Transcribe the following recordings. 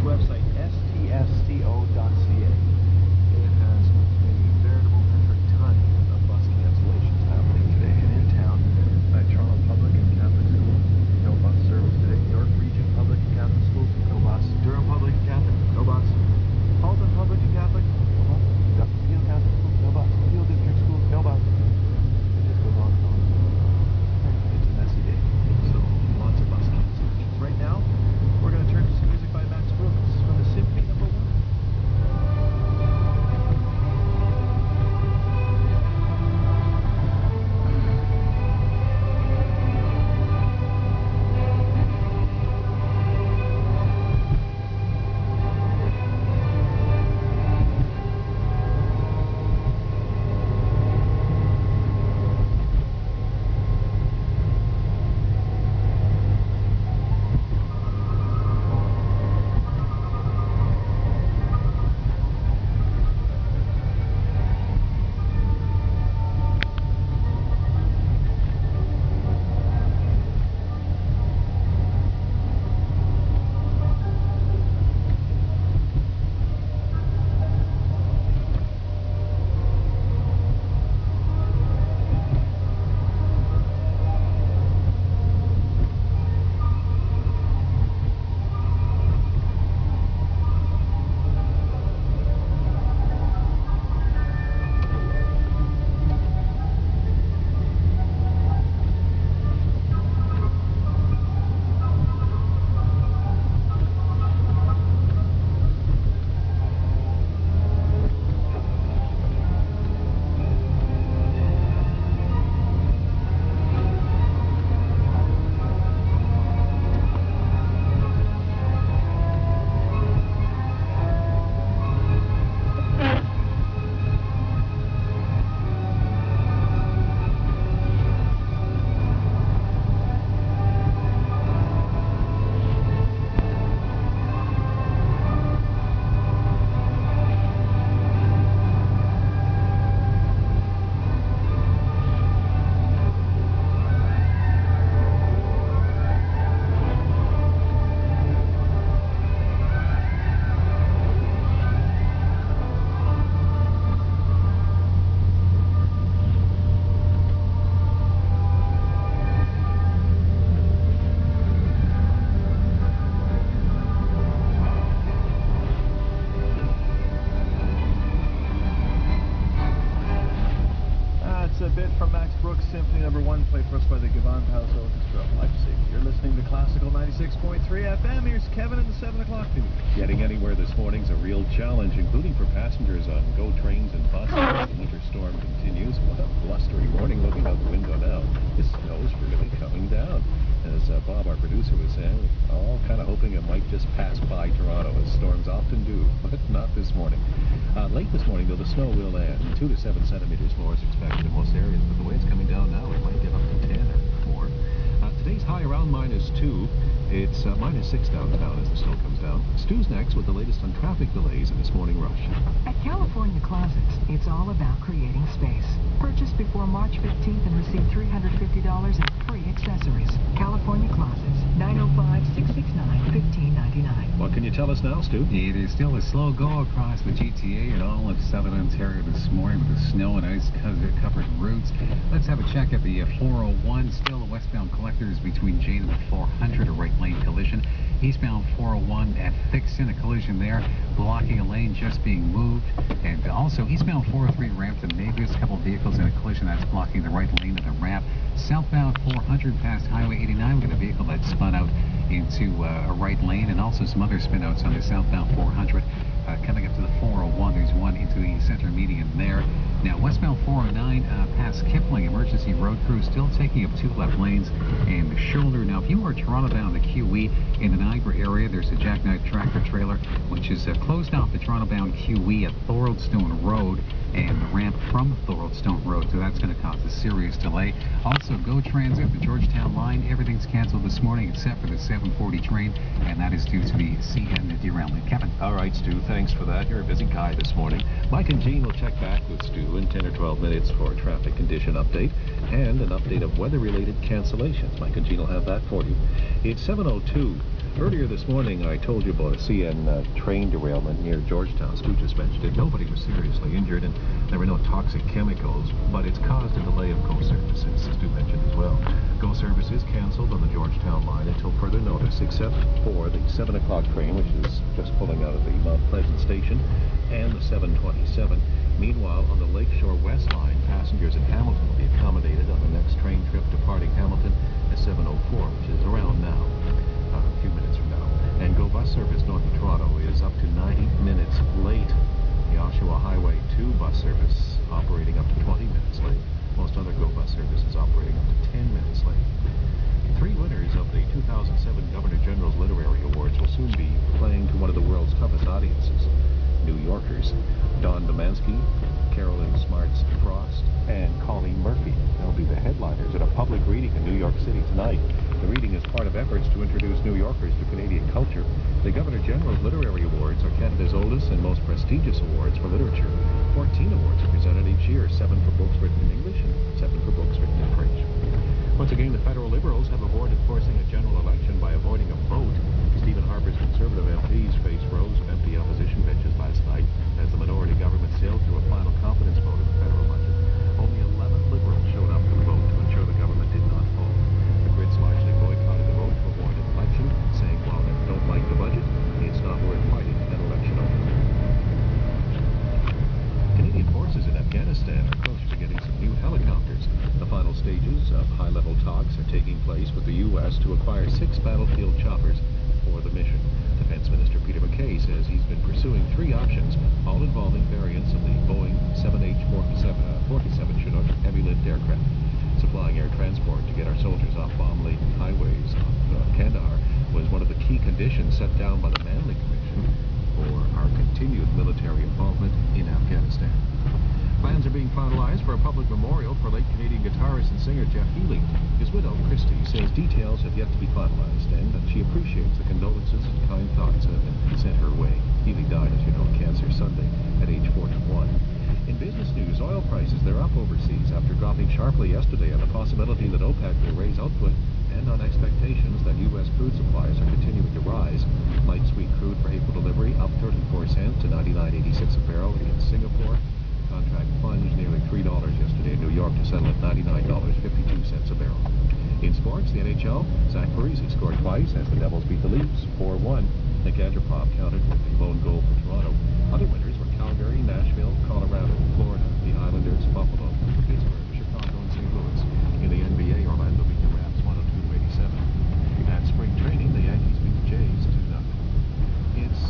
website, stsco.ca. It has a veritable metric ton of bus cancellations happening today. And in town, at Toronto Public and Catholic Schools, no bus service today. York Region Public and Catholic Schools, no bus. Durham Public and Catholic, no bus. Halton Public and Catholic, no bus. Dufferin Peel Catholic Schools, no bus. Peel District Schools, no bus. It just goes on and on. It's a messy day. So lots of bus cancellations. Right now, we're going to turn to some music by Max Brooks from the Symphony No. 1. A bit from Max Brooks' Symphony No. 1, played for us by the Gewandhaus Orchestra of Leipzig. You're listening to Classical 96.3 FM. Here's Kevin in the 7 o'clock news. Getting anywhere this morning's a real challenge, including for passengers on GO trains and buses. The winter storm continues. What a blustery morning looking out the window now. This snow's really coming down. As Bob, our producer, was saying, all kind of hoping it might just pass by Toronto, as storms often do, but not this morning. Late this morning, though, the snow will end. 2 to 7 centimeters more is expected in most areas, but the way it's coming down now, it might get up to 10 or more. Today's high around -2. It's -6 downtown as the snow comes down. Stu's next with the latest on traffic delays in this morning rush. At California Closets, it's all about creating space. Purchase before March 15th and receive $350 in free accessories. California Closets, 905-669-1599. What can you tell us now, Stu? It is still a slow go across the GTA and all of southern Ontario this morning with the snow and ice covered routes. Let's have a check at the 401. Still a westbound collectors between Jane and the 400, a right lane collision. Eastbound 401 at Thixton, a collision there, blocking a lane just being moved. And also eastbound 403 ramp to Neve, a couple of vehicles in a collision that's blocking the right lane of the ramp. Southbound 400 past Highway 89, we've got a vehicle that spun out into a right lane, and also some other spin outs on the southbound 400 coming up to the 401. There's one into the center median there. Now westbound 409 past Kipling, emergency road crew still taking up 2 left lanes and the shoulder. Now if you are Toronto bound the QE in the Niagara area, there's a jackknife tractor trailer which is closed off the Toronto bound QE at Thoroldstone Road and the ramp from Thoroldstone Road, so that's going to cause a serious delay. Also, GO Transit, the Georgetown line, everything's canceled this morning except for the 740 train, and that is due to the CN derailment. Kevin. All right, Stu, thanks for that. You're a busy guy this morning. Mike and Jean will check back with Stu in 10 or 12 minutes for a traffic condition update and an update of weather-related cancellations. Mike and Jean will have that for you. It's 7:02. Earlier this morning, I told you about a CN train derailment near Georgetown. Stu just mentioned it. Nobody was seriously injured, and there were no toxic chemicals, but it's caused a delay of GO services, Stu mentioned as well. GO services canceled on the Georgetown line until further notice, except for the 7 o'clock train, which is just pulling out of the Mount Pleasant station, and the 727. Meanwhile, on the Lakeshore West line, passengers in Hamilton will be accommodated on the next train trip departing Hamilton at 7:04, which is around now. A few minutes from now. And GO bus service north of Toronto is up to 90 minutes late. The Oshawa Highway 2 bus service operating up to 20 minutes late. Most other GO bus services operating up to 10 minutes late. 3 winners of the 2007 Governor General's Literary Awards will soon be playing to one of the world's toughest audiences, New Yorkers. Don Domansky, Carolyn Smarts Frost, and Colleen Murphy. They'll be the headliners at a public reading in New York City tonight. The reading is part of efforts to introduce New Yorkers to Canadian culture. The Governor General's Literary Awards are Canada's oldest and most prestigious awards for literature. 14 awards are presented each year, 7 for books written in English and 7 for books written in French. Once again, the federal Liberals have avoided forcing a general election by avoiding a vote. Stephen Harper's Conservative MPs faced rows of empty opposition benches last night as the minority government sailed through a final confidence vote in the federal budget. Only 11 Liberals showed up for the vote to ensure the government did not fall. The Grits largely boycotted the vote to avoid an election, saying while they don't like the budget, it's not worth fighting an election over. Canadian forces in Afghanistan are closer to getting some new helicopters. The final stages of high-level talks are taking place with the U.S. to acquire 6 battlefield choppers for the mission. Defense Minister Peter MacKay says he's been pursuing 3 options, all involving variants of the Boeing 7H-47 Chinook heavy-lift aircraft. Supplying air transport to get our soldiers off bomb-laden highways of Kandahar was one of the key conditions set down by the Manley Commission for our continued military involvement in Afghanistan. Plans are being finalized for a public memorial for late Canadian guitarist and singer Jeff Healey. His widow, Christy, says details have yet to be finalized and that she appreciates the condolences and kind thoughts that have been sent her way. Healey died, as you know, of cancer Sunday at age 41. In business news, oil prices, they're up overseas after dropping sharply yesterday on the possibility that OPEC will raise output and on expectations that U.S. crude supplies are continuing to rise. Light sweet crude for April delivery up 34 cents to 99.86 a barrel in Singapore. Contract plunged nearly $3 yesterday in New York to settle at $99.52 a barrel. In sports, the NHL, Zach Parise scored twice as the Devils beat the Leafs 4-1. Nick Andropov counted with the lone goal for Toronto. Other winners were Calgary, Nashville, Colorado, Florida, the Islanders, Buffalo, Pittsburgh, Chicago, and St. Louis. In the NBA, Orlando beat the Raps 102-87. At spring training, the Yankees beat the Jays 2-0. It's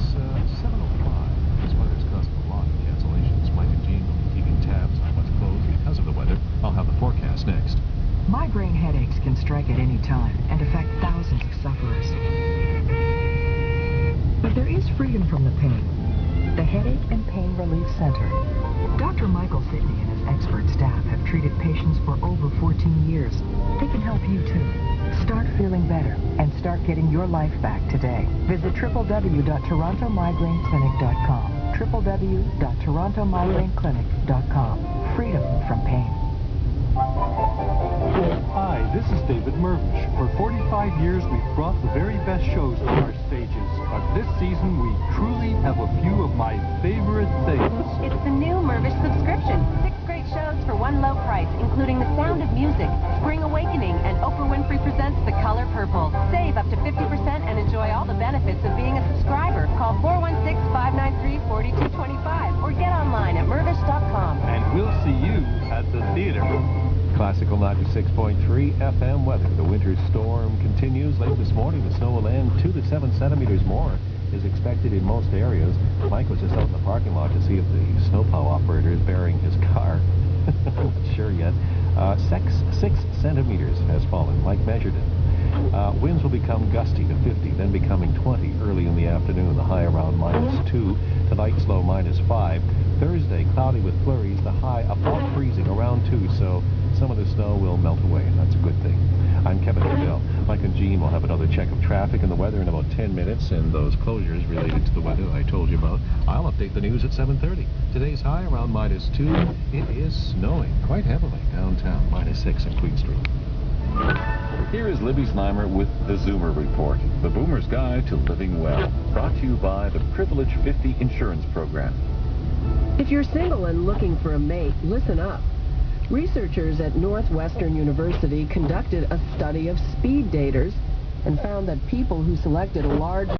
7:05. This weather's causing a lot of cancellations. Mike and Jean will be keeping tabs on what's closed because of the weather. I'll have the forecast next. Migraine headaches can strike at any time and affect thousands of sufferers. But there is freedom from the pain. The Headache and Pain Relief Center. Dr. Michael Sidney and his expert staff have treated patients for over 14 years. They can help you too. Start feeling better and start getting your life back today. Visit www.torontomigraineclinic.com. www.torontomigraineclinic.com. Freedom from pain. Hi, this is David Mervish. For 45 years, we've brought the very best shows to our stages. But this season, we truly have a few of my favorite things. It's the new Mervish subscription. 6 great shows for one low price, including The Sound of Music, Spring Awakening, and Oprah Winfrey Presents The Color Purple. Save up to 50% and enjoy all the benefits of being a subscriber. Call 416-593-4225 or get online at mervish.com. And we'll see you at the theater. Classical 96.3 FM weather. The winter storm continues. Late this morning, the snow will end 2 to 7 centimeters more is expected in most areas. Mike was just out in the parking lot to see if the snowplow operator is burying his car. Not sure yet. 6 centimeters has fallen. Mike measured it. Winds will become gusty to 50, then becoming 20 early in the afternoon. The high around -2. Tonight's low -5. Thursday, cloudy with flurries. The high about freezing, around 2, so some of the snow will melt away, and that's a good thing. I'm Kevin Fidel. Mike and Jean will have another check of traffic and the weather in about 10 minutes, and those closures related to the weather I told you about. I'll update the news at 7:30. Today's high around -2. It is snowing quite heavily downtown, -6 in Queen Street. Here is Libby Slimer with the Zoomer Report, the Boomer's Guide to Living Well, brought to you by the Privilege 50 Insurance Program. If you're single and looking for a mate, listen up. Researchers at Northwestern University conducted a study of speed daters and found that people who selected a large